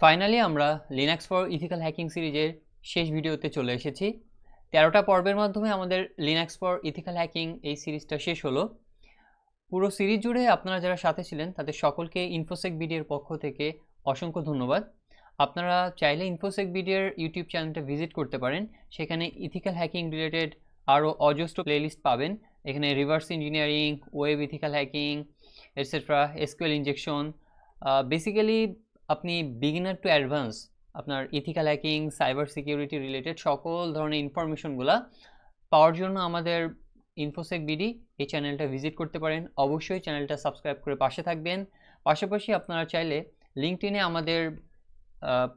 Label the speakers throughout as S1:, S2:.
S1: Finally আমরা Linux for ethical hacking সিরিজের শেষ ভিডিওতে চলে এসেছি। 13টা পর্বের মাধ্যমে আমাদের লিনাক্স ফর ইথিক্যাল হ্যাকিং এই সিরিজটা শেষ হলো। পুরো সিরিজ জুড়ে আপনারা যারা সাথে ছিলেন তাদের সকলকে ইনফোসেক বিডির পক্ষ থেকে অসংখ্য ধন্যবাদ। আপনারা চাইলে ইনফোসেক বিডির ইউটিউব চ্যানেলটা ভিজিট করতে পারেন। সেখানে ইথিক্যাল হ্যাকিং রিলেটেড আরও অজস্র প্লেলিস্ট পাবেন। এখানে reverse engineering, web ethical hacking, etcetera, SQL injection, basically আপনি বিগিনার টু অ্যাডভান্স আপনার ethical hacking, cyber security related সকল ধরনের ইনফরমেশনগুলো পাওয়ার জন্য আমাদের ইনফোসেক বিডি এই চ্যানেলটা ভিজিট করতে পারেন। অবশ্যই চ্যানেলটা সাবস্ক্রাইব করে পাশে থাকবেন। পাশাপাশি আপনারা চাইলে লিঙ্কডইনে আমাদের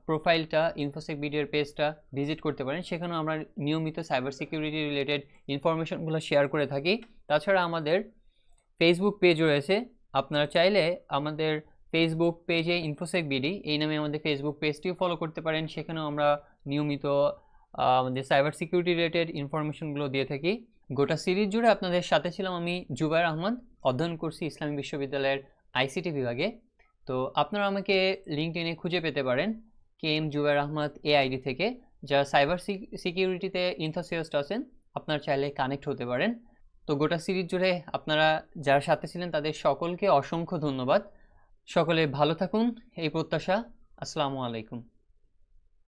S1: প্রোফাইলটা, ইনফোসেক বিডির পেজটা ভিজিট করতে পারেন। সেখানেও আমরা নিয়মিত সাইবার সিকিউরিটি রিলেটেড ইনফরমেশনগুলো শেয়ার করে থাকি। তাছাড়া আমাদের ফেসবুক পেজ রয়েছে। আপনারা চাইলে আমাদের ফেসবুক পেজে ইনফোসেক বিডি এই নামে আমাদের ফেসবুক পেজটিও ফলো করতে পারেন। সেখানেও আমরা নিয়মিত আমাদের সাইবার সিকিউরিটি রিলেটেড ইনফরমেশনগুলো দিয়ে থাকি। গোটা সিরিজ জুড়ে আপনাদের সাথে ছিলাম আমি, জুবায়ের আহমদ। অধ্যয়ন করছি ইসলামী বিশ্ববিদ্যালয়ের আইসিটি বিভাগে। তো আপনারা আমাকে লিঙ্কডইনে খুঁজে পেতে পারেন KM জুবায়ের আহমদ AID থেকে। যারা সাইবার সিকিউরিটিতে ইনথুসিয়াস্ট আছেন আপনারা চাইলে কানেক্ট হতে পারেন। তো গোটা সিরিজ জুড়ে আপনারা যারা সাথে ছিলেন তাদের সকলকে অসংখ্য ধন্যবাদ। সকলে ভালো থাকুন এই প্রত্যাশা। আসসালামু আলাইকুম।